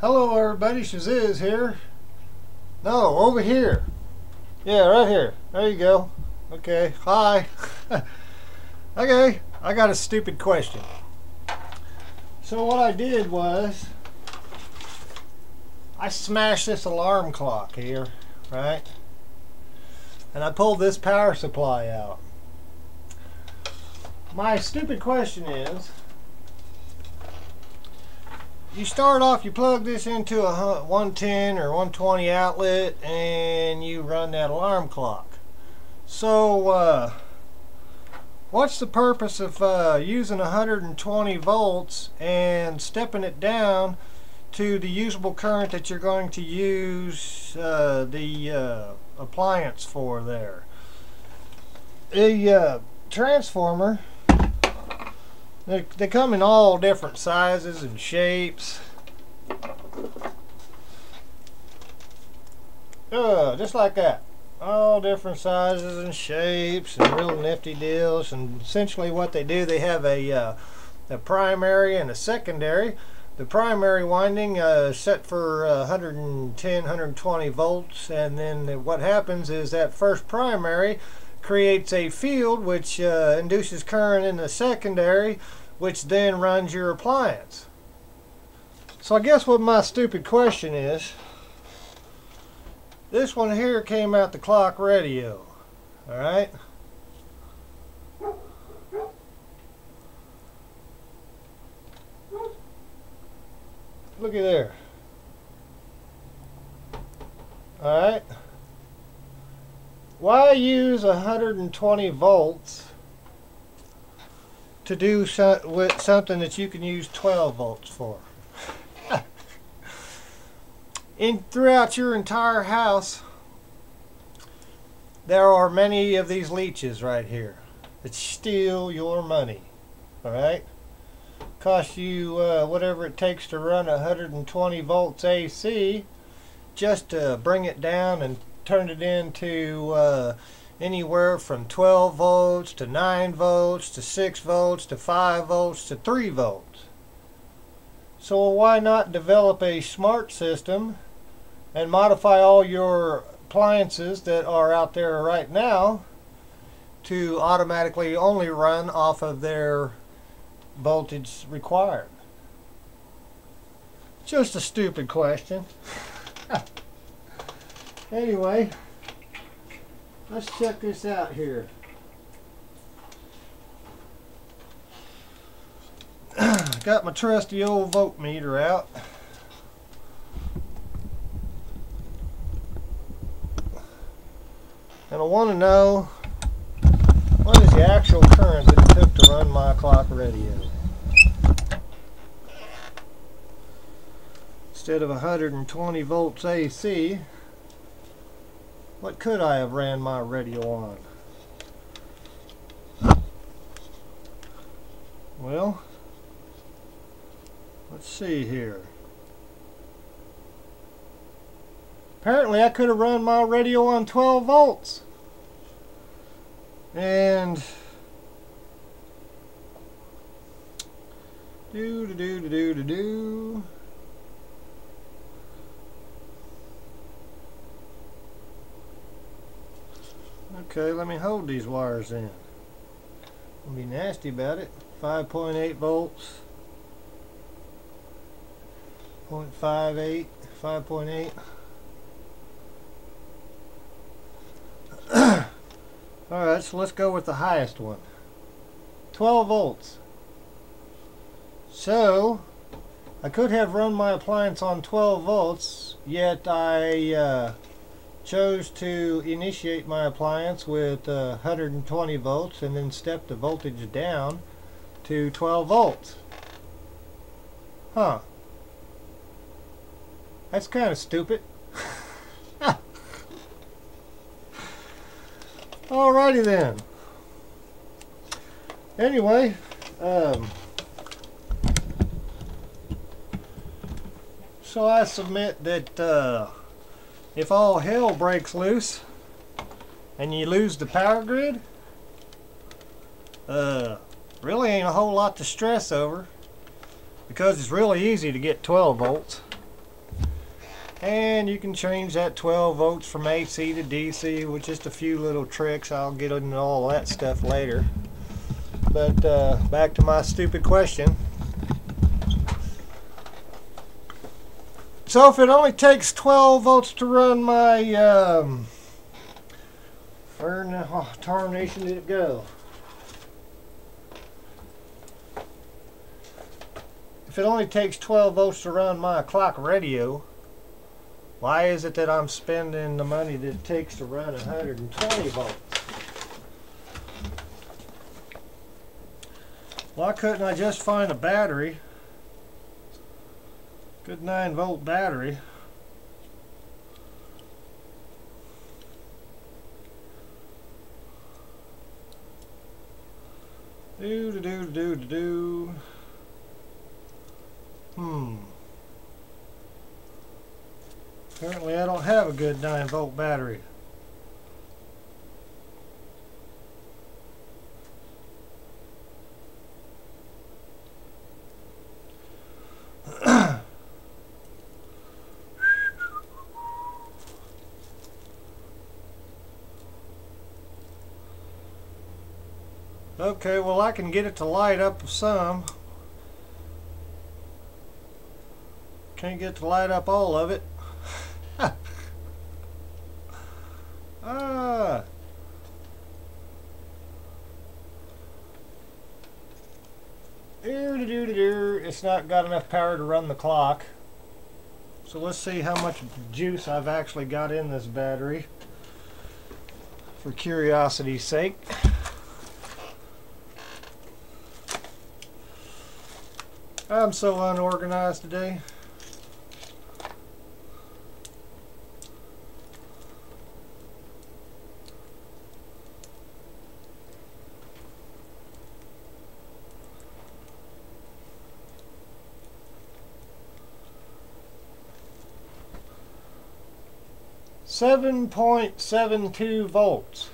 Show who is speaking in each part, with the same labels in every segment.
Speaker 1: Hello everybody, Shaziz here. No, over here. Yeah, right here. There you go. Okay, hi. Okay, I got a stupid question. So what I did was, I smashed this alarm clock here, right? And I pulled this power supply out. My stupid question is, you start off, you plug this into a 110 or 120 outlet and you run that alarm clock. So what's the purpose of using 120 volts and stepping it down to the usable current that you're going to use the appliance for there? A transformer, they come in all different sizes and shapes. Just like that. All different sizes and shapes and real nifty deals. And essentially what they do, they have a primary and a secondary. The primary winding set for 110, 120 volts, and then what happens is that first primary creates a field which induces current in the secondary, which then runs your appliance. So I guess what my stupid question is, this one here came out the clock radio, alright? Looky there. Alright? Why use 120 volts to do something that you can use 12 volts for? Throughout your entire house, there are many of these leeches right here that steal your money. Alright? Cost you whatever it takes to run 120 volts AC just to bring it down and turn it into anywhere from 12 volts to 9 volts to 6 volts to 5 volts to 3 volts. So why not develop a smart system and modify all your appliances that are out there right now to automatically only run off of their voltage required? Just a stupid question. Anyway, let's check this out here. Got my trusty old voltmeter out. And I want to know what is the actual current that it took to run my clock radio. Instead of 120 volts AC, what could I have ran my radio on? Well, let's see here. Apparently I could have run my radio on 12 volts. And okay, let me hold these wires in. I'll be nasty about it. 5.8 volts. 0.58, 5.8. Alright, so let's go with the highest one. 12 volts. So, I could have run my appliance on 12 volts, yet I chose to initiate my appliance with 120 volts and then step the voltage down to 12 volts. Huh. That's kind of stupid. Alrighty then. Anyway, so I submit that if all hell breaks loose and you lose the power grid, really ain't a whole lot to stress over, because it's really easy to get 12 volts. And you can change that 12 volts from AC to DC with just a few little tricks. I'll get into all that stuff later. But back to my stupid question. So if it only takes 12 volts to run my, where in the tarnation did it go? If it only takes 12 volts to run my clock radio, why is it that I'm spending the money that it takes to run 120 volts? Why couldn't I just find a battery, good 9-volt battery, Apparently I don't have a good 9-volt battery. Okay, well I can get it to light up some. Can't get to light up all of it. It's not got enough power to run the clock. So let's see how much juice I've actually got in this battery, for curiosity's sake. I'm so unorganized today. .72 volts.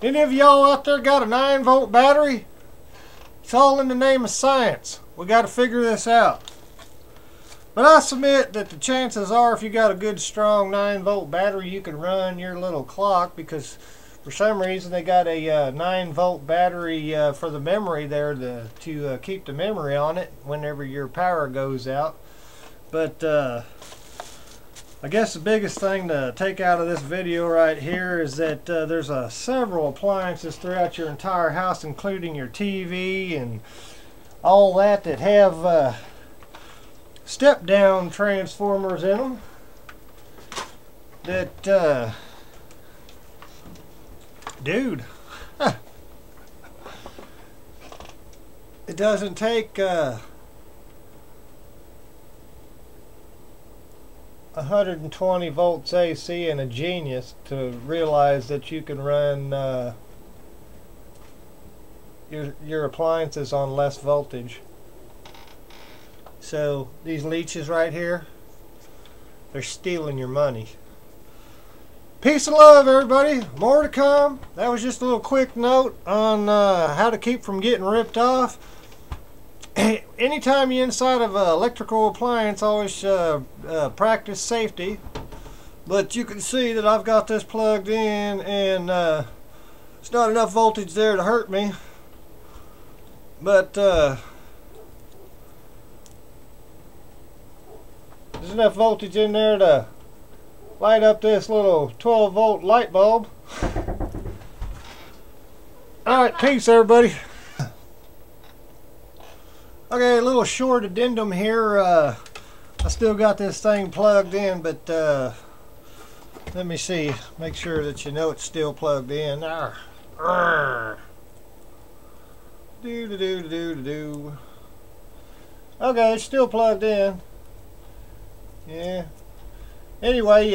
Speaker 1: Any of y'all out there got a 9-volt battery? It's all in the name of science. We got to figure this out. But I submit that the chances are, if you got a good strong 9-volt battery, you can run your little clock, because for some reason they got a 9-volt battery for the memory there to keep the memory on it whenever your power goes out. But I guess the biggest thing to take out of this video right here is that there's several appliances throughout your entire house, including your TV and all that have step-down transformers in them that, dude, it doesn't take 120 volts AC and a genius to realize that you can run your appliances on less voltage. So these leeches right here, they're stealing your money. Peace and love, everybody. More to come. That was just a little quick note on how to keep from getting ripped off. Anytime you're inside of an electrical appliance, always practice safety. But you can see that I've got this plugged in, and it's not enough voltage there to hurt me. But there's enough voltage in there to light up this little 12-volt light bulb. Alright, peace everybody. Okay, a little short addendum here. I still got this thing plugged in, but let me see. Make sure that you know it's still plugged in. Do. Okay, it's still plugged in. Yeah. Anyway,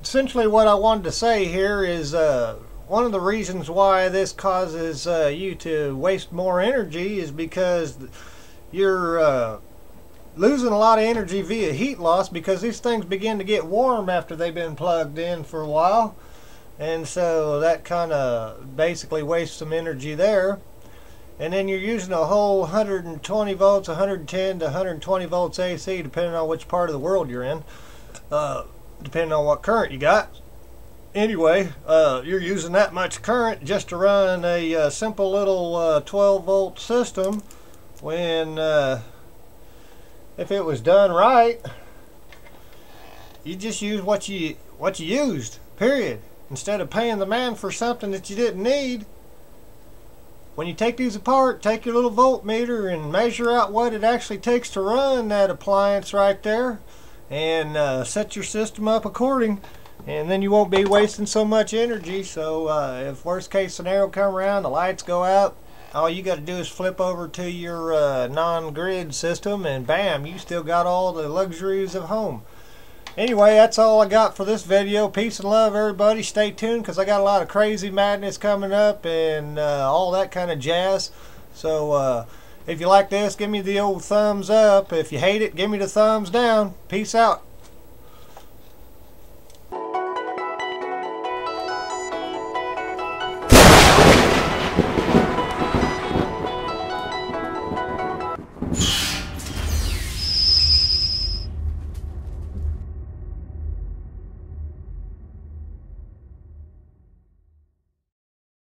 Speaker 1: essentially what I wanted to say here is one of the reasons why this causes you to waste more energy is because you're losing a lot of energy via heat loss, because these things begin to get warm after they've been plugged in for a while, and so that kind of basically wastes some energy there. And then you're using a whole 120 volts, 110 to 120 volts AC, depending on which part of the world you're in. depending on what current you got. Anyway, you're using that much current just to run a simple little 12 volt system, when if it was done right, you just use what you used, period. Instead of paying the man for something that you didn't need. When you take these apart, take your little voltmeter and measure out what it actually takes to run that appliance right there, and set your system up according, and then you won't be wasting so much energy. So if worst case scenario come around, the lights go out, all you got to do is flip over to your non-grid system, and bam, you still got all the luxuries of home. Anyway, that's all I got for this video. Peace and love, everybody. Stay tuned, because I got a lot of crazy madness coming up and all that kind of jazz. So if you like this, give me the old thumbs up. If you hate it, give me the thumbs down. Peace out.